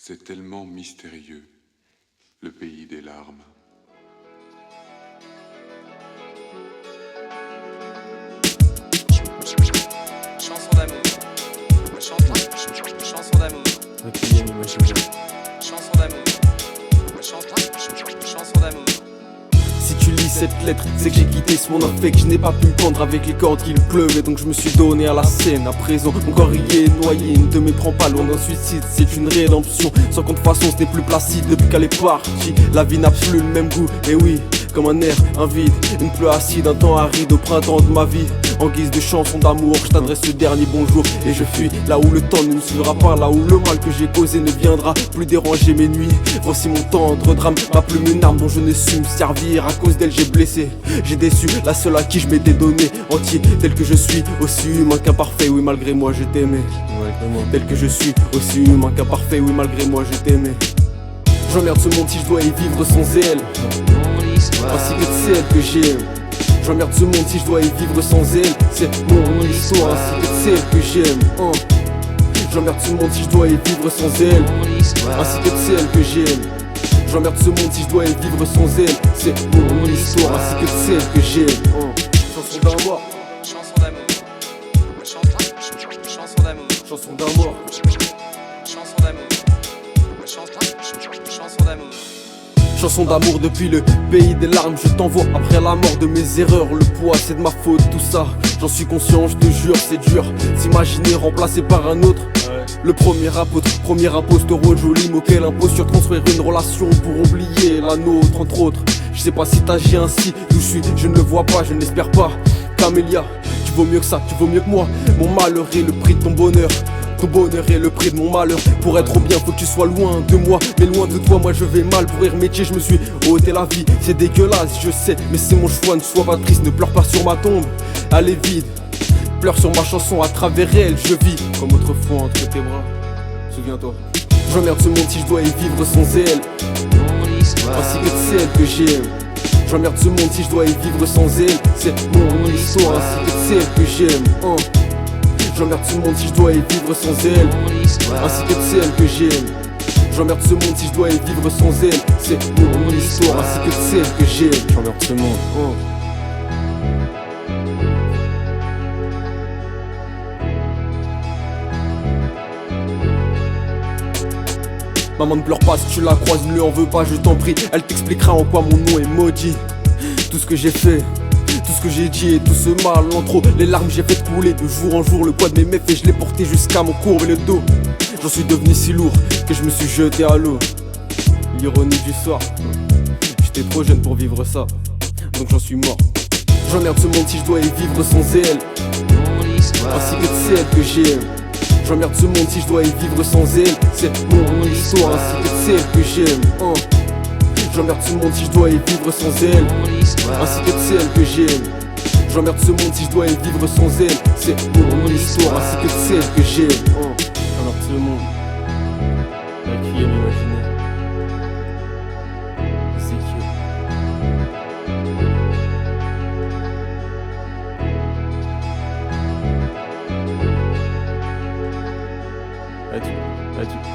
C'est tellement mystérieux, le pays des larmes. Chanson d'amour. Chanson d'amour. Requiem imaginaire. Chanson d'amour. Chanson d'amour. Si tu lis cette lettre, c'est que j'ai quitté ce monde affect. Je n'ai pas pu me pendre avec les cordes qu'il pleuvait, donc je me suis donné à la scène. À présent, mon corps y est noyé, ne te méprends pas loin d'un suicide. C'est une rédemption, sans contrefaçon, ce n'est plus placide depuis qu'elle est partie. La vie n'a plus le même goût, et oui, comme un air, un vide, une pluie acide, un temps aride au printemps de ma vie. En guise de chanson d'amour, je t'adresse ce dernier bonjour. Et je fuis là où le temps ne me suivra pas, là où le mal que j'ai causé ne viendra plus déranger mes nuits. Voici mon tendre drame, ma plume une arme dont je n'ai su me servir. À cause d'elle j'ai blessé, j'ai déçu la seule à qui je m'étais donné. Entier tel que je suis, aussi humain qu'imparfait. Oui, malgré moi je t'aimais. Tel que je suis, aussi humain qu'imparfait. Oui, malgré moi je t'aimais. J'emmerde ce monde si je dois y vivre sans elle, ainsi que celle que j'aime. J'emmerde ce monde si je dois y vivre sans elle. C'est mon histoire ainsi que celle que j'aime. J'emmerde ce monde si je dois y vivre sans elle, ainsi que celle que j'aime. J'emmerde ce monde si je dois y vivre sans elle. C'est mon histoire ainsi que celle que j'aime. Chanson d'un mort. Chanson d'amour. Chanson d'amour. Chanson d'un mort. Chanson d'amour. Chanson d'amour. Chanson d'amour depuis le pays des larmes. Je t'envoie après la mort de mes erreurs. Le poids c'est de ma faute, tout ça j'en suis conscient, je te jure c'est dur. S'imaginer remplacé par un autre. Le premier apôtre, premier imposteur au joli mot qu'elle impose sur construire une relation pour oublier la nôtre entre autres. Je sais pas si t'agis ainsi, d'où je suis, je ne le vois pas, je n'espère pas. Camélia, tu vaux mieux que ça, tu vaux mieux que moi. Mon malheur est le prix de ton bonheur. Ton bonheur est le prix de mon malheur. Pour être bien faut que tu sois loin de moi, mais loin de toi moi je vais mal. Pour rire métier je me suis ôté la vie. C'est dégueulasse je sais, mais c'est mon choix. Ne sois pas triste, ne pleure pas sur ma tombe. Elle est vide, pleure sur ma chanson, à travers elle je vis comme autrefois entre tes bras. Souviens-toi. J'emmerde ce monde si je dois y vivre sans elle, ainsi que celle que j'aime. J'emmerde ce monde si je dois y vivre sans elle. C'est mon histoire ainsi que celle que j'aime. J'emmerde ce monde si je dois y vivre sans elle, ainsi que celle que j'aime. J'emmerde ce monde si je dois y vivre sans elle. C'est mon histoire ainsi que celle que j'aime. J'emmerde ce monde. Maman ne pleure pas si tu la croises, ne lui en veux pas, je t'en prie. Elle t'expliquera en quoi mon nom est maudit. Tout ce que j'ai fait, tout ce que j'ai dit et tout ce mal en trop. Les larmes j'ai fait couler de jour en jour. Le poids de mes méfaits je l'ai porté jusqu'à mon courbe et le dos. J'en suis devenu si lourd que je me suis jeté à l'eau. L'ironie du sort, j'étais trop jeune pour vivre ça, donc j'en suis mort. J'emmerde ce monde si je dois y vivre sans elle, ainsi que celle que j'aime. J'emmerde ce monde si je dois y vivre sans elle. C'est mon histoire ainsi que celle que j'aime. J'emmerde ce monde si je dois y vivre sans elle, ainsi que celle que j'aime. J'emmerde ce monde si je dois y vivre sans elle. C'est mon histoire ainsi que celle que j'aime. J'emmerde ce monde. Requiem imaginaire. Ezekiel. Adieu, adieu.